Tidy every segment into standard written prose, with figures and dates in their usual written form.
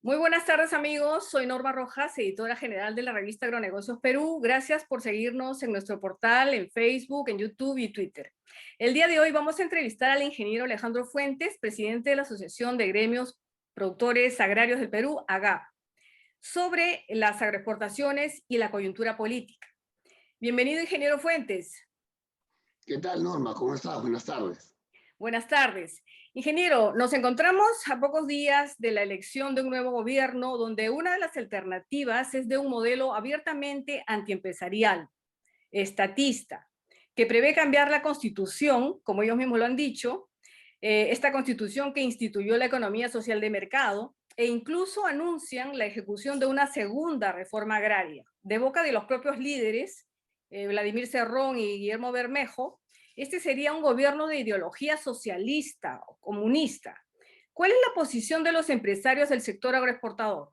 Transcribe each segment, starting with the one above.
Muy buenas tardes, amigos. Soy Norma Rojas, editora general de la revista Agronegocios Perú. Gracias por seguirnos en nuestro portal, en Facebook, en YouTube y Twitter. El día de hoy vamos a entrevistar al ingeniero Alejandro Fuentes, presidente de la Asociación de Gremios Productores Agrarios del Perú, AGAP, sobre las agroexportaciones y la coyuntura política. Bienvenido, ingeniero Fuentes. ¿Qué tal, Norma? ¿Cómo estás? Buenas tardes. Buenas tardes. Ingeniero, nos encontramos a pocos días de la elección de un nuevo gobierno donde una de las alternativas es de un modelo abiertamente antiempresarial, estatista, que prevé cambiar la constitución, como ellos mismos lo han dicho, esta constitución que instituyó la economía social de mercado, e incluso anuncian la ejecución de una segunda reforma agraria, de boca de los propios líderes, Vladimir Cerrón y Guillermo Bermejo. Este sería un gobierno de ideología socialista o comunista. ¿Cuál es la posición de los empresarios del sector agroexportador?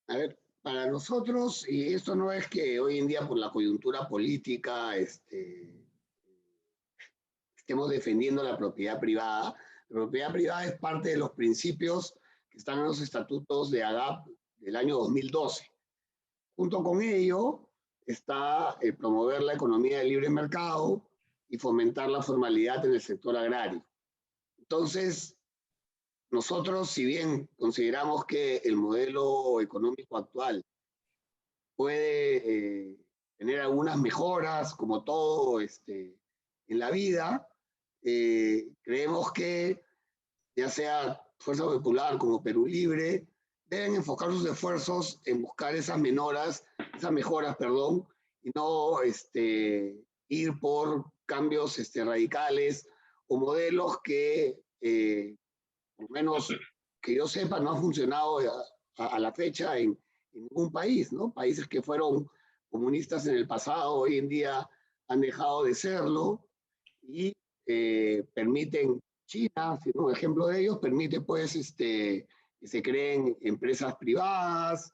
A ver, para nosotros, y esto no es que hoy en día por la coyuntura política estemos defendiendo la propiedad privada. La propiedad privada es parte de los principios que están en los estatutos de AGAP del año 2012. Junto con ello está promover la economía de libre mercado y fomentar la formalidad en el sector agrario. Entonces, nosotros, si bien consideramos que el modelo económico actual puede tener algunas mejoras, como todo en la vida, creemos que ya sea Fuerza Popular como Perú Libre, deben enfocar sus esfuerzos en buscar esas mejoras, perdón, y no ir por cambios radicales o modelos que por lo menos que yo sepa, no ha funcionado a la fecha en ningún país, ¿no? Países que fueron comunistas en el pasado, hoy en día han dejado de serlo y permiten, China, siendo un ejemplo de ellos, permite pues que se creen empresas privadas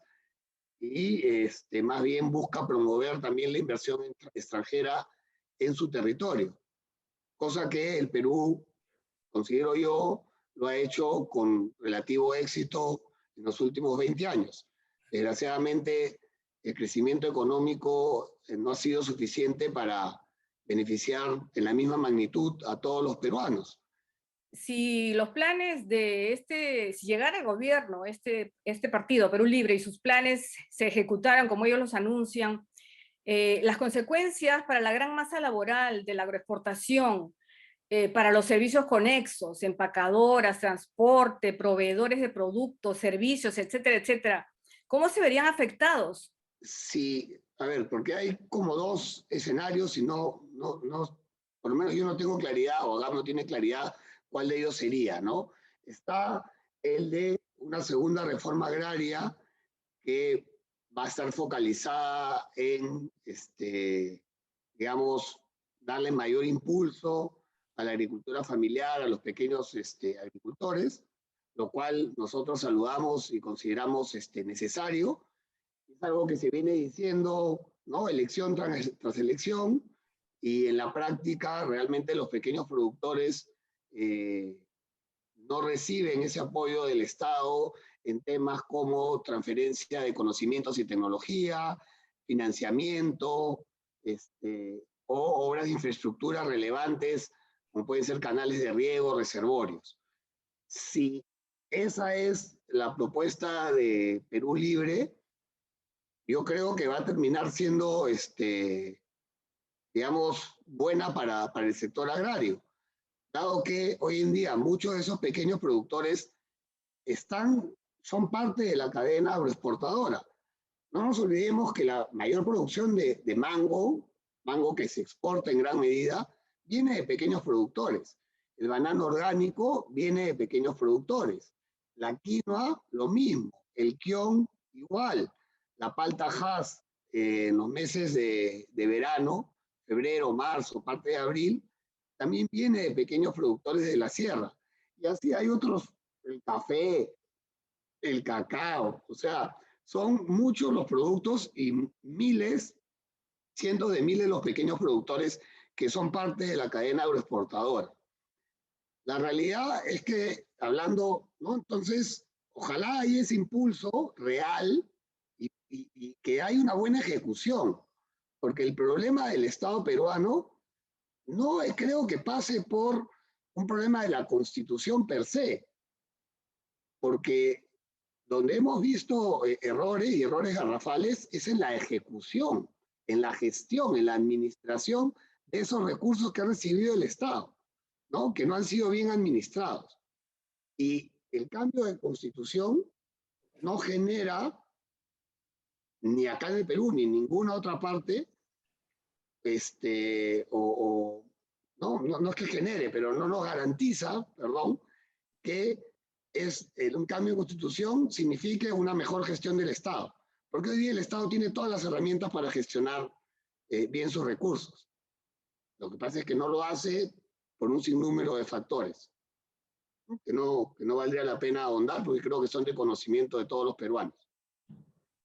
y más bien busca promover también la inversión extranjera en su territorio, cosa que el Perú, considero yo, lo ha hecho con relativo éxito en los últimos 20 años. Desgraciadamente, el crecimiento económico no ha sido suficiente para beneficiar en la misma magnitud a todos los peruanos. Si los planes de si llegara al gobierno, este partido, Perú Libre, y sus planes se ejecutaran como ellos los anuncian, las consecuencias para la gran masa laboral de la agroexportación, para los servicios conexos, empacadoras, transporte, proveedores de productos, servicios, etcétera, etcétera, ¿cómo se verían afectados? Sí, a ver, porque hay como dos escenarios y por lo menos yo no tengo claridad, o Agap no tiene claridad cuál de ellos sería, ¿no? Está el de una segunda reforma agraria que va a estar focalizada en, digamos, darle mayor impulso a la agricultura familiar, a los pequeños agricultores, lo cual nosotros saludamos y consideramos necesario. Es algo que se viene diciendo, ¿no? Elección tras elección, y en la práctica realmente los pequeños productores no reciben ese apoyo del Estado en temas como transferencia de conocimientos y tecnología, financiamiento, o obras de infraestructura relevantes, como pueden ser canales de riego, reservorios. Si esa es la propuesta de Perú Libre, yo creo que va a terminar siendo, digamos, buena para el sector agrario, dado que hoy en día muchos de esos pequeños productores son parte de la cadena agroexportadora. No nos olvidemos que la mayor producción de mango que se exporta en gran medida, viene de pequeños productores. El banano orgánico viene de pequeños productores. La quinoa, lo mismo. El kion, igual. La palta Hass, en los meses de verano, febrero, marzo, parte de abril, también viene de pequeños productores de la sierra. Y así hay otros, el café, el cacao, o sea, son muchos los productos y miles, cientos de miles los pequeños productores que son parte de la cadena agroexportadora. La realidad es que, hablando, ¿no? Entonces, ojalá haya ese impulso real y que haya una buena ejecución, porque el problema del Estado peruano no creo que pase por un problema de la Constitución per se, porque donde hemos visto errores y errores garrafales es en la ejecución, en la gestión, en la administración de esos recursos que ha recibido el Estado, ¿no? Que no han sido bien administrados. Y el cambio de constitución no genera, ni acá en el Perú, ni en ninguna otra parte, no es que genere, pero no nos garantiza, perdón, que un cambio de constitución signifique una mejor gestión del Estado. Porque hoy día el Estado tiene todas las herramientas para gestionar bien sus recursos. Lo que pasa es que no lo hace por un sinnúmero de factores, ¿no? Que no valdría la pena ahondar porque creo que son de conocimiento de todos los peruanos.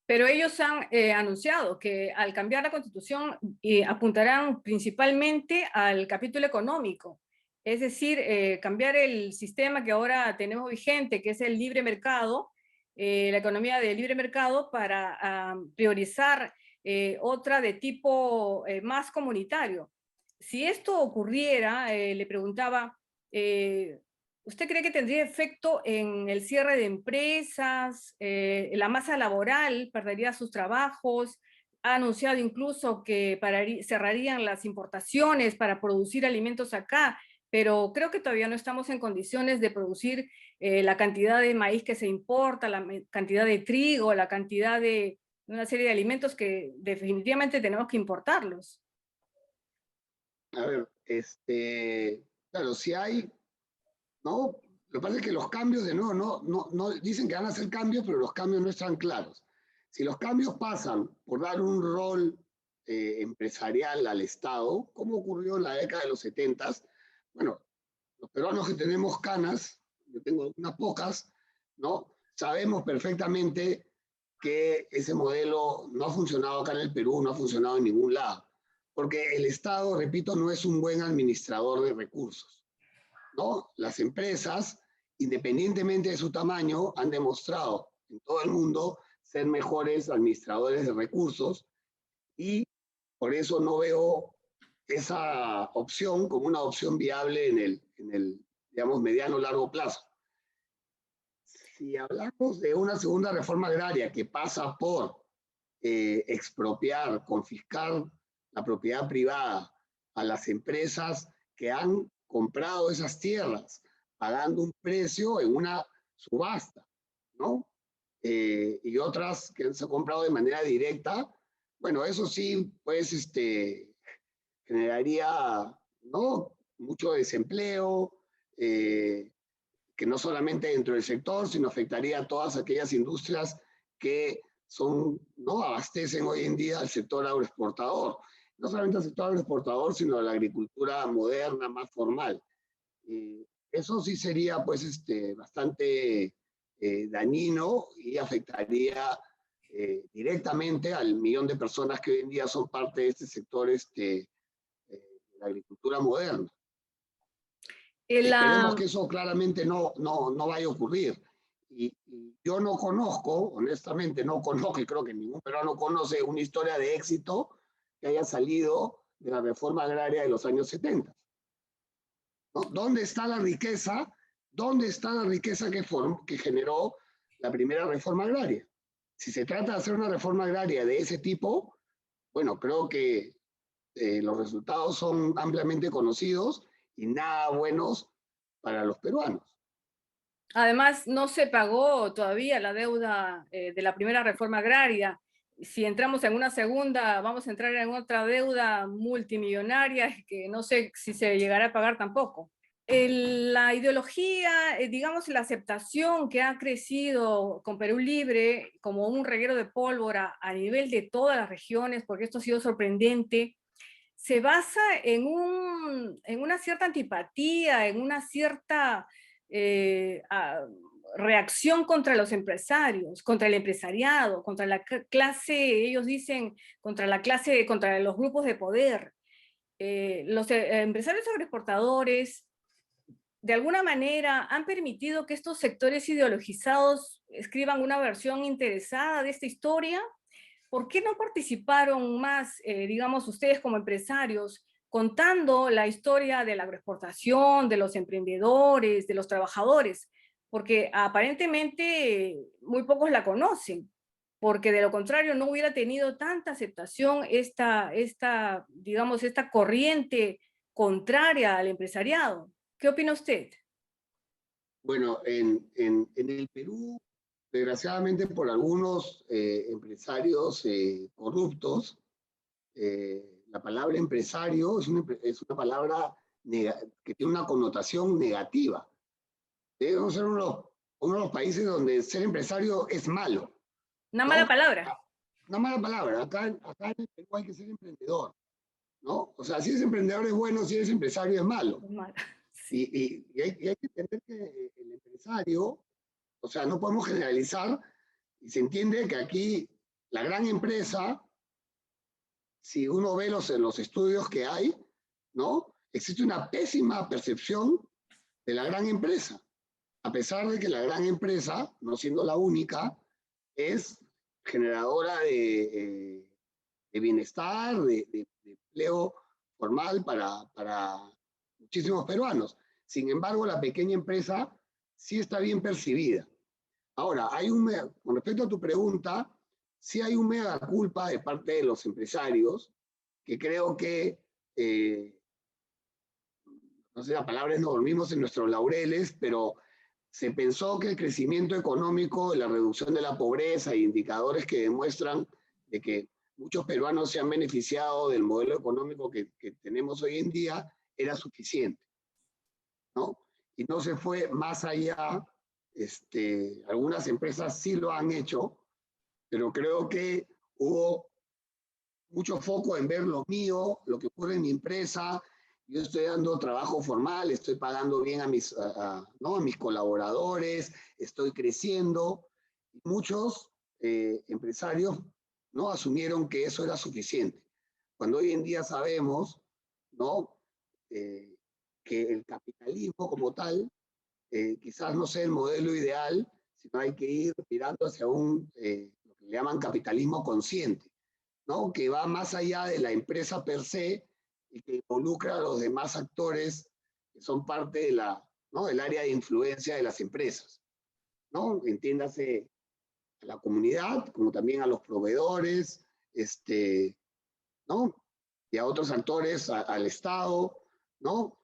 Pero ellos han anunciado que al cambiar la Constitución apuntarán principalmente al capítulo económico, es decir, cambiar el sistema que ahora tenemos vigente, que es el libre mercado, la economía de libre mercado, para priorizar otra de tipo más comunitario. Si esto ocurriera, le preguntaba, ¿usted cree que tendría efecto en el cierre de empresas? La masa laboral perdería sus trabajos. Ha anunciado incluso que cerrarían las importaciones para producir alimentos acá, pero creo que todavía no estamos en condiciones de producir la cantidad de maíz que se importa, la cantidad de trigo, la cantidad de una serie de alimentos que definitivamente tenemos que importarlos. A ver, claro, si hay, ¿no? Lo que pasa es que los cambios, de nuevo, no dicen que van a hacer cambios, pero los cambios no están claros. Si los cambios pasan por dar un rol empresarial al Estado, como ocurrió en la década de los 70, bueno, los peruanos que tenemos canas, yo tengo unas pocas, ¿no? Sabemos perfectamente que ese modelo no ha funcionado acá en el Perú, no ha funcionado en ningún lado, porque el Estado, repito, no es un buen administrador de recursos, ¿no? Las empresas, independientemente de su tamaño, han demostrado en todo el mundo ser mejores administradores de recursos y por eso no veo esa opción como una opción viable en el digamos, mediano o largo plazo. Si hablamos de una segunda reforma agraria que pasa por expropiar, confiscar la propiedad privada a las empresas que han comprado esas tierras, pagando un precio en una subasta, ¿no? Y otras que se han comprado de manera directa, bueno, eso sí, pues, generaría, ¿no? Mucho desempleo, que no solamente dentro del sector, sino afectaría a todas aquellas industrias que ¿no? Abastecen hoy en día al sector agroexportador. No solamente al sector agroexportador, sino a la agricultura moderna, más formal. Eso sí sería pues bastante dañino y afectaría directamente al millón de personas que hoy en día son parte de este sector de la agricultura moderna. Esperemos que eso claramente no vaya a ocurrir. Y yo no conozco, honestamente, no conozco, y creo que ningún peruano conoce una historia de éxito que haya salido de la reforma agraria de los años 70. ¿No? ¿Dónde está la riqueza? ¿Dónde está la riqueza que generó la primera reforma agraria? Si se trata de hacer una reforma agraria de ese tipo, bueno, creo que los resultados son ampliamente conocidos y nada buenos para los peruanos. Además, no se pagó todavía la deuda de la primera reforma agraria. Si entramos en una segunda, vamos a entrar en otra deuda multimillonaria que no sé si se llegará a pagar tampoco. La ideología, digamos, la aceptación que ha crecido con Perú Libre como un reguero de pólvora a nivel de todas las regiones, porque esto ha sido sorprendente, se basa en una cierta antipatía, en una cierta reacción contra los empresarios, contra el empresariado, contra la clase, ellos dicen, contra la clase, contra los grupos de poder. Los empresarios agroexportadores de alguna manera han permitido que estos sectores ideologizados escriban una versión interesada de esta historia? ¿Por qué no participaron más, digamos, ustedes como empresarios, contando la historia de la agroexportación, de los emprendedores, de los trabajadores? Porque aparentemente muy pocos la conocen, porque de lo contrario no hubiera tenido tanta aceptación digamos, esta corriente contraria al empresariado. ¿Qué opina usted? Bueno, en el Perú, desgraciadamente por algunos empresarios corruptos, la palabra empresario es una palabra que tiene una connotación negativa. Debemos ser uno de los países donde ser empresario es malo, Una mala ¿no? palabra. Una mala palabra. Acá en el Perú hay que ser emprendedor, ¿no? O sea, si eres emprendedor es bueno, si eres empresario es malo. Es mala. Sí. Y hay que entender que el empresario, o sea, no podemos generalizar y se entiende que aquí la gran empresa, si uno ve los estudios que hay, ¿no? Existe una pésima percepción de la gran empresa, a pesar de que la gran empresa, no siendo la única, es generadora de bienestar, de empleo formal para muchísimos peruanos. Sin embargo, la pequeña empresa sí está bien percibida. Ahora, con respecto a tu pregunta, sí hay un mega culpa de parte de los empresarios, que creo que, no sé, la palabra es no dormimos en nuestros laureles, pero se pensó que el crecimiento económico, la reducción de la pobreza e indicadores que demuestran de que muchos peruanos se han beneficiado del modelo económico que tenemos hoy en día era suficiente, ¿no? Y no se fue más allá. Algunas empresas sí lo han hecho, pero creo que hubo mucho foco en ver lo mío, lo que ocurre en mi empresa. Yo estoy dando trabajo formal, estoy pagando bien ¿no? a mis colaboradores, estoy creciendo. Muchos empresarios no asumieron que eso era suficiente. Cuando hoy en día sabemos, ¿no? Eh, que el capitalismo como tal quizás no sea el modelo ideal, sino hay que ir mirando hacia lo que le llaman capitalismo consciente, ¿no? Que va más allá de la empresa per se y que involucra a los demás actores que son parte ¿no? del área de influencia de las empresas, ¿no? Entiéndase a la comunidad, como también a los proveedores, ¿no? Y a otros actores, al Estado, ¿no?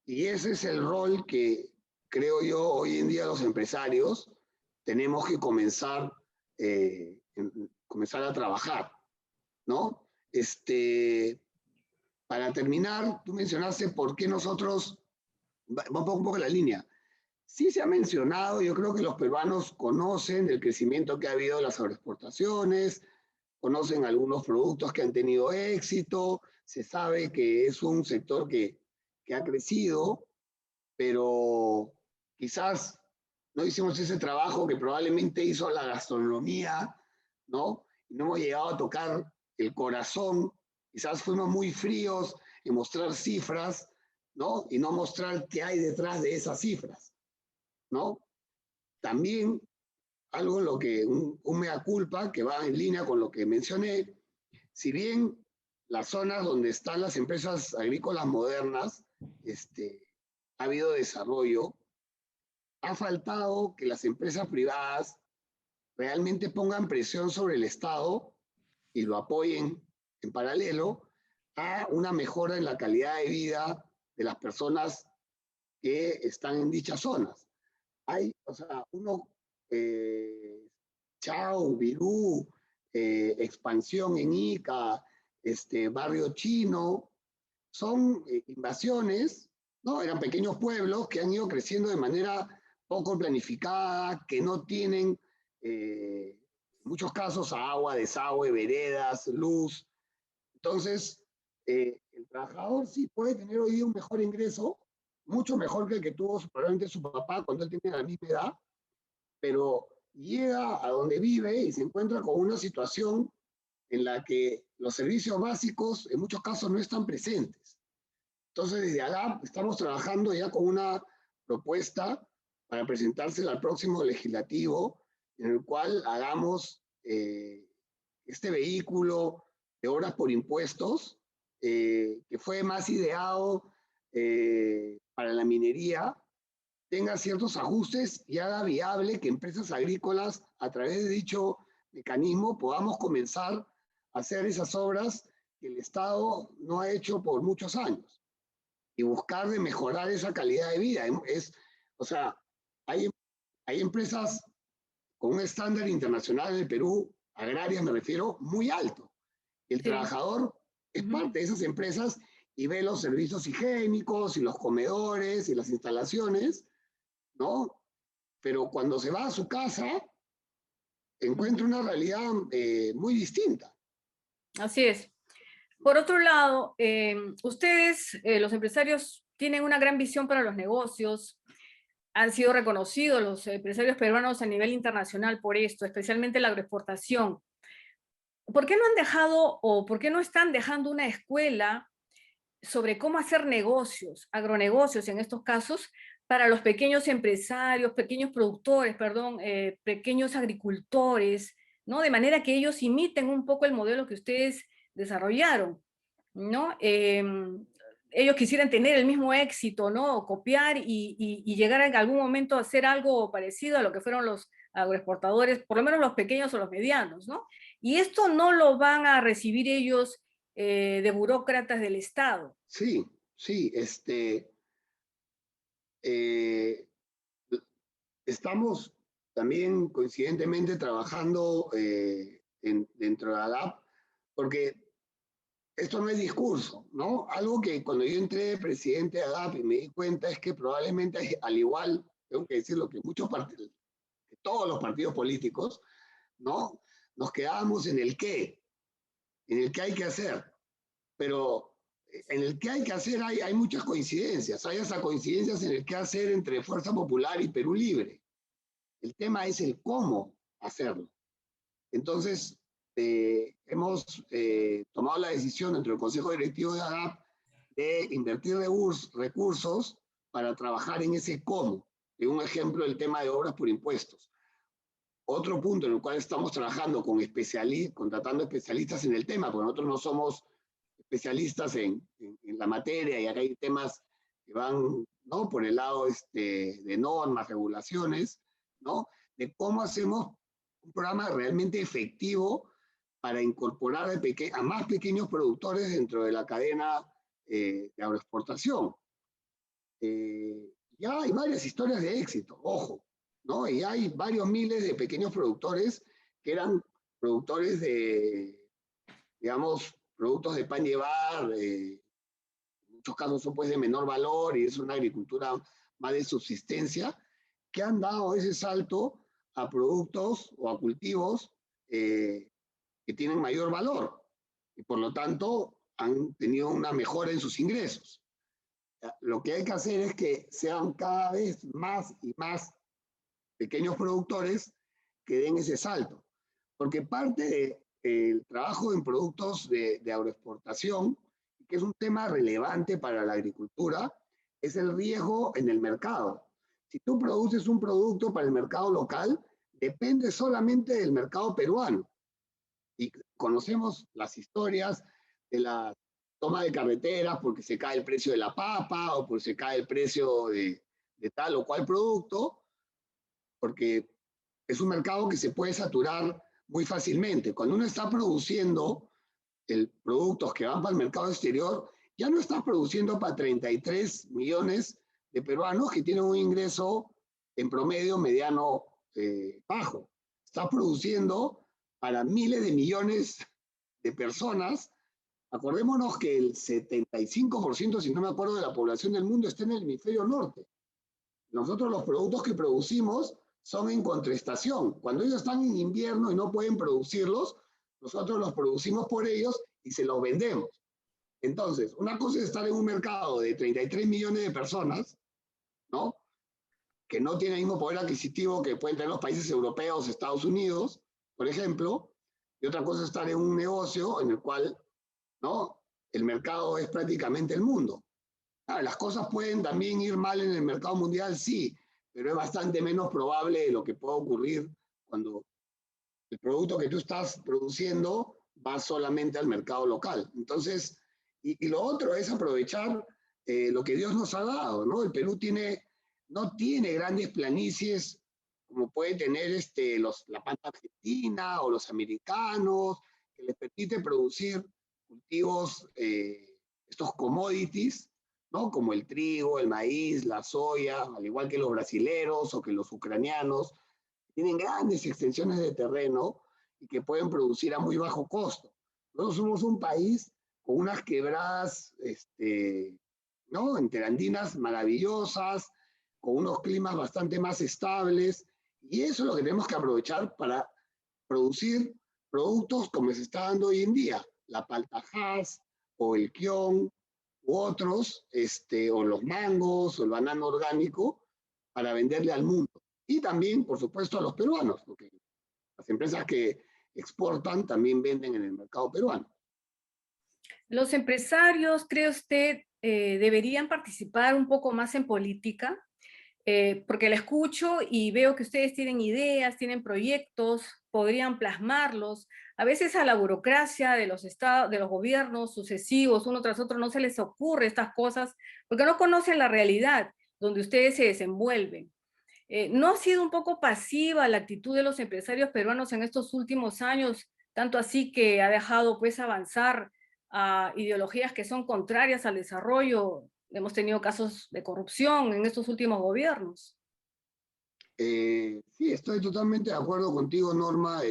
Y ese es el rol que creo yo hoy en día los empresarios tenemos que comenzar a trabajar, ¿no? Para terminar, tú mencionaste por qué nosotros, va un poco la línea. Sí se ha mencionado, yo creo que los peruanos conocen el crecimiento que ha habido de las agroexportaciones, conocen algunos productos que han tenido éxito, se sabe que es un sector que ha crecido, pero quizás no hicimos ese trabajo que probablemente hizo la gastronomía, ¿no? Y no hemos llegado a tocar el corazón, quizás fuimos muy fríos en mostrar cifras, ¿no? Y no mostrar qué hay detrás de esas cifras, ¿no? También algo en lo que un mea culpa que va en línea con lo que mencioné, si bien las zonas donde están las empresas agrícolas modernas, ha habido desarrollo, ha faltado que las empresas privadas realmente pongan presión sobre el Estado y lo apoyen en paralelo a una mejora en la calidad de vida de las personas que están en dichas zonas. O sea, Chao, Virú, expansión en Ica, barrio chino, son invasiones, ¿no? Eran pequeños pueblos que han ido creciendo de manera poco planificada, que no tienen, en muchos casos, agua, desagüe, veredas, luz. Entonces, el trabajador sí puede tener hoy día un mejor ingreso, mucho mejor que el que tuvo probablemente su papá cuando él tenía la misma edad, pero llega a donde vive y se encuentra con una situación en la que los servicios básicos en muchos casos no están presentes. Entonces, desde acá estamos trabajando ya con una propuesta para presentársela al próximo legislativo, en el cual hagamos este vehículo de obras por impuestos, que fue más ideado para la minería, tenga ciertos ajustes y haga viable que empresas agrícolas, a través de dicho mecanismo, podamos comenzar a hacer esas obras que el Estado no ha hecho por muchos años y buscar de mejorar esa calidad de vida. O sea, hay, hay empresas con un estándar internacional en el Perú, agrarias me refiero, muy alto. El Sí. trabajador es parte de esas empresas y ve los servicios higiénicos y los comedores y las instalaciones, ¿no? Pero cuando se va a su casa, encuentra una realidad muy distinta. Así es. Por otro lado, ustedes, los empresarios, tienen una gran visión para los negocios, han sido reconocidos los empresarios peruanos a nivel internacional por esto, especialmente la agroexportación. ¿Por qué no han dejado o por qué no están dejando una escuela sobre cómo hacer negocios, agronegocios en estos casos, para los pequeños empresarios, pequeños productores, perdón, pequeños agricultores, ¿no? De manera que ellos imiten un poco el modelo que ustedes desarrollaron, ¿no? Ellos quisieran tener el mismo éxito, ¿no? O copiar y llegar en algún momento a hacer algo parecido a lo que fueron los agroexportadores, por lo menos los pequeños o los medianos, ¿no? Y esto no lo van a recibir ellos de burócratas del Estado. Sí, sí, eh, estamos también coincidentemente trabajando dentro de ADAP, porque esto no es discurso, ¿no? Algo que cuando yo entré de presidente de ADAP y me di cuenta es que probablemente, al igual, tengo que decirlo, que muchos partidos, que todos los partidos políticos, ¿no? Nos quedábamos en el qué hay que hacer, pero en el qué hay que hacer hay muchas coincidencias, hay hasta coincidencias en el qué hacer entre Fuerza Popular y Perú Libre. El tema es el cómo hacerlo. Entonces, hemos tomado la decisión dentro del Consejo Directivo de ADAP de invertir recursos para trabajar en ese cómo. De un ejemplo, el tema de obras por impuestos. Otro punto en el cual estamos trabajando con contratando especialistas en el tema, porque nosotros no somos especialistas en la materia y acá hay temas que van, ¿no? Por el lado de normas, regulaciones, ¿no? De cómo hacemos un programa realmente efectivo para incorporar a más pequeños productores dentro de la cadena de agroexportación. Ya hay varias historias de éxito, ojo, ¿no? Y hay varios miles de pequeños productores que eran productores de, digamos, productos de pan llevar, en muchos casos son pues de menor valor y es una agricultura más de subsistencia, que han dado ese salto a productos o a cultivos que tienen mayor valor y por lo tanto han tenido una mejora en sus ingresos. Lo que hay que hacer es que sean cada vez más y más pequeños productores que den ese salto, porque parte del trabajo en productos de agroexportación, que es un tema relevante para la agricultura, es el riesgo en el mercado. Si tú produces un producto para el mercado local, depende solamente del mercado peruano. Y conocemos las historias de la toma de carreteras porque se cae el precio de la papa o porque se cae el precio de tal o cual producto, porque es un mercado que se puede saturar muy fácilmente. Cuando uno está produciendo productos que van para el mercado exterior, ya no estás produciendo para 33 millones de peruanos que tienen un ingreso en promedio mediano bajo. Estás produciendo para miles de millones de personas. Acordémonos que el 75%, si no me acuerdo, de la población del mundo está en el hemisferio norte. Nosotros los productos que producimos son en contraestación. Cuando ellos están en invierno y no pueden producirlos, nosotros los producimos por ellos y se los vendemos. Entonces, una cosa es estar en un mercado de 33 millones de personas, ¿no? Que no tienen el mismo poder adquisitivo que pueden tener los países europeos, Estados Unidos, por ejemplo, y otra cosa es estar en un negocio en el cual, ¿no? El mercado es prácticamente el mundo. Las cosas pueden también ir mal en el mercado mundial, sí, pero es bastante menos probable de lo que pueda ocurrir cuando el producto que tú estás produciendo va solamente al mercado local. Entonces, y lo otro es aprovechar lo que Dios nos ha dado, ¿no? El Perú no tiene grandes planicies como puede tener la pampa argentina o los americanos, que les permite producir cultivos, estos commodities, ¿no? Como el trigo, el maíz, la soya, al igual que los brasileros o que los ucranianos, tienen grandes extensiones de terreno y que pueden producir a muy bajo costo. Nosotros somos un país con unas quebradas, ¿no? Interandinas maravillosas, con unos climas bastante más estables, y eso es lo que tenemos que aprovechar para producir productos como se está dando hoy en día, la paltajás o el quión u otros, o los mangos o el banano orgánico, para venderle al mundo. Y también, por supuesto, a los peruanos, porque las empresas que exportan también venden en el mercado peruano. ¿Los empresarios, cree usted, deberían participar un poco más en política? Porque la escucho y veo que ustedes tienen ideas, tienen proyectos, podrían plasmarlos. A veces a la burocracia de los estados, de los gobiernos sucesivos, uno tras otro, no se les ocurre estas cosas porque no conocen la realidad donde ustedes se desenvuelven. ¿No ha sido un poco pasiva la actitud de los empresarios peruanos en estos últimos años, tanto así que ha dejado pues avanzar a ideologías que son contrarias al desarrollo? Hemos tenido casos de corrupción en estos últimos gobiernos. Sí, estoy totalmente de acuerdo contigo, Norma.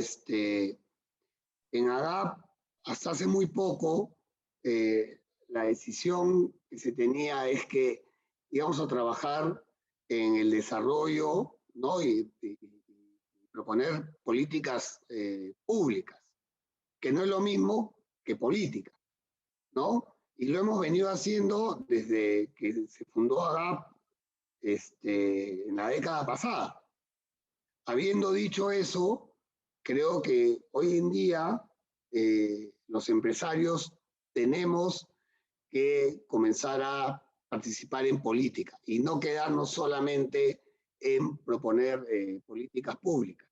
En AGAP, hasta hace muy poco, la decisión que se tenía es que íbamos a trabajar en el desarrollo, ¿no? Y proponer políticas públicas, que no es lo mismo que política, ¿no? Y lo hemos venido haciendo desde que se fundó AGAP, en la década pasada. Habiendo dicho eso, creo que hoy en día los empresarios tenemos que comenzar a participar en política y no quedarnos solamente en proponer políticas públicas.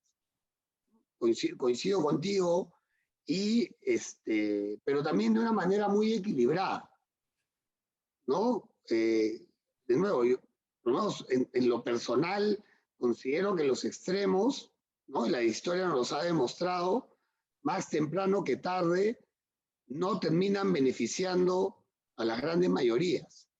Coincido contigo, pero también de una manera muy equilibrada, ¿no? De nuevo, por lo menos en lo personal, considero que los extremos, ¿no? Y la historia nos los ha demostrado, más temprano que tarde, no terminan beneficiando a las grandes mayorías,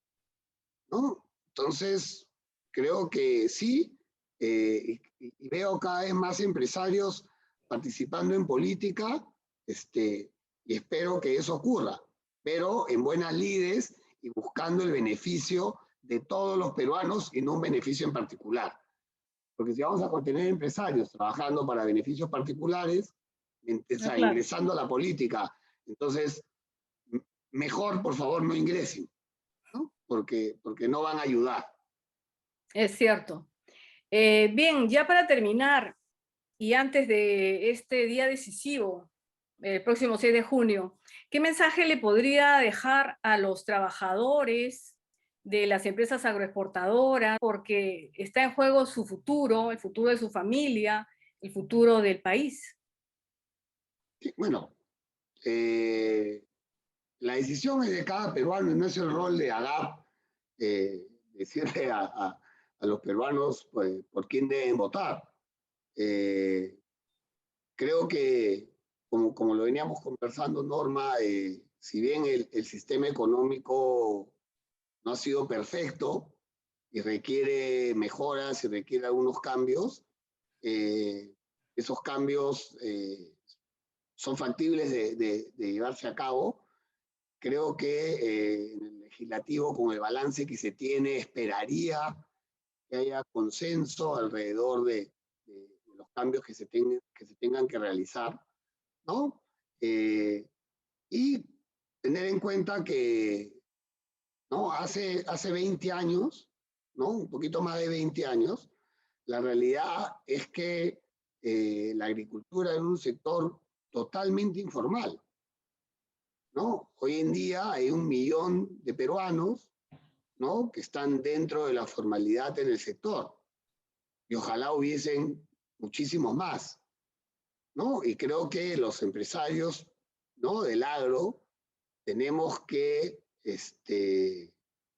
¿no? Entonces, creo que sí, y veo cada vez más empresarios participando en política, y espero que eso ocurra, pero en buenas lides y buscando el beneficio de todos los peruanos y no un beneficio en particular. Porque si vamos a tener empresarios trabajando para beneficios particulares, Ah, claro. ingresando a la política, entonces mejor por favor no ingresen, ¿no? Porque no van a ayudar. Es cierto. Bien, ya para terminar, y antes de este día decisivo, el próximo 6 de junio, ¿qué mensaje le podría dejar a los trabajadores de las empresas agroexportadoras? Porque está en juego su futuro, el futuro de su familia, el futuro del país. Sí, bueno, la decisión es de cada peruano y no es el rol de AGAP decirle a los peruanos pues, por quién deben votar. Eh, Creo que, como lo veníamos conversando, Norma, si bien el sistema económico no ha sido perfecto y requiere mejoras y requiere algunos cambios, eh, esos cambios son factibles de llevarse a cabo. Creo que en el legislativo, con el balance que se tiene, esperaría que haya consenso alrededor de los cambios que se tengan que realizar, ¿no? Y tener en cuenta que, ¿no? Hace 20 años, ¿no? Un poquito más de 20 años, la realidad es que la agricultura era un sector totalmente informal, ¿no? Hoy en día hay 1 millón de peruanos ¿no?, que están dentro de la formalidad en el sector. Y ojalá hubiesen muchísimos más, ¿no? Y creo que los empresarios, ¿no?, del agro tenemos que,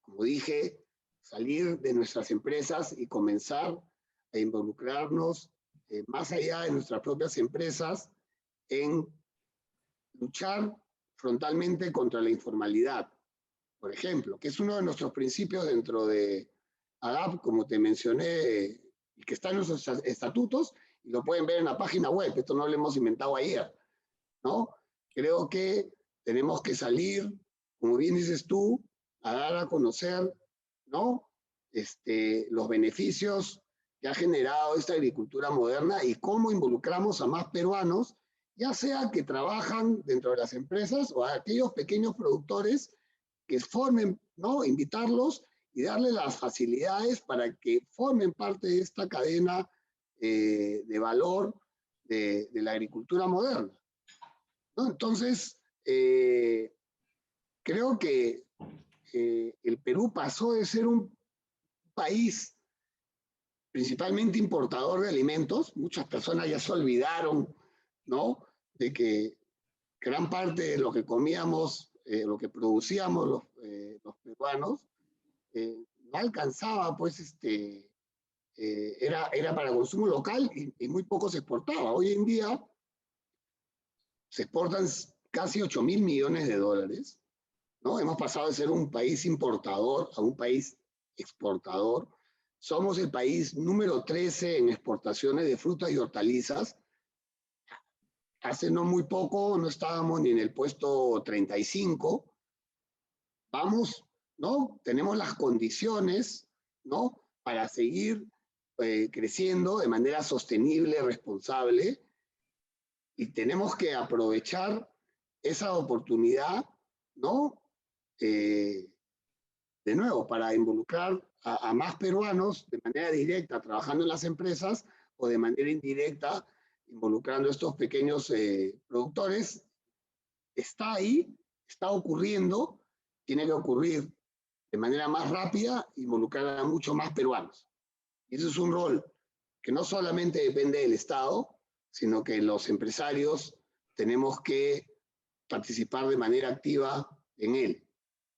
como dije, salir de nuestras empresas y comenzar a involucrarnos más allá de nuestras propias empresas en luchar frontalmente contra la informalidad, por ejemplo, que es uno de nuestros principios dentro de AGAP, como te mencioné, y que está en nuestros estatutos, y lo pueden ver en la página web, esto no lo hemos inventado ayer, ¿no? Creo que tenemos que salir, como bien dices tú, a dar a conocer, ¿no?, los beneficios que ha generado esta agricultura moderna y cómo involucramos a más peruanos, ya sea que trabajan dentro de las empresas o a aquellos pequeños productores que formen, ¿no?, invitarlos y darles las facilidades para que formen parte de esta cadena de valor de la agricultura moderna, ¿no? Entonces, creo que el Perú pasó de ser un país principalmente importador de alimentos. Muchas personas ya se olvidaron, ¿no?, de que gran parte de lo que comíamos, lo que producíamos los peruanos, no alcanzaba, pues, era para consumo local y muy poco se exportaba. Hoy en día se exportan casi 8.000 millones de dólares, ¿no? Hemos pasado de ser un país importador a un país exportador. Somos el país número 13 en exportaciones de frutas y hortalizas. Hace no muy poco no estábamos ni en el puesto 35. Vamos, ¿no? Tenemos las condiciones, ¿no?, para seguir creciendo de manera sostenible, responsable, y tenemos que aprovechar esa oportunidad, ¿no?, de nuevo, para involucrar a más peruanos de manera directa trabajando en las empresas o de manera indirecta involucrando a estos pequeños productores. Está ahí, está ocurriendo, tiene que ocurrir de manera más rápida, involucrar a muchos más peruanos. Y eso es un rol que no solamente depende del Estado, sino que los empresarios tenemos que participar de manera activa en él.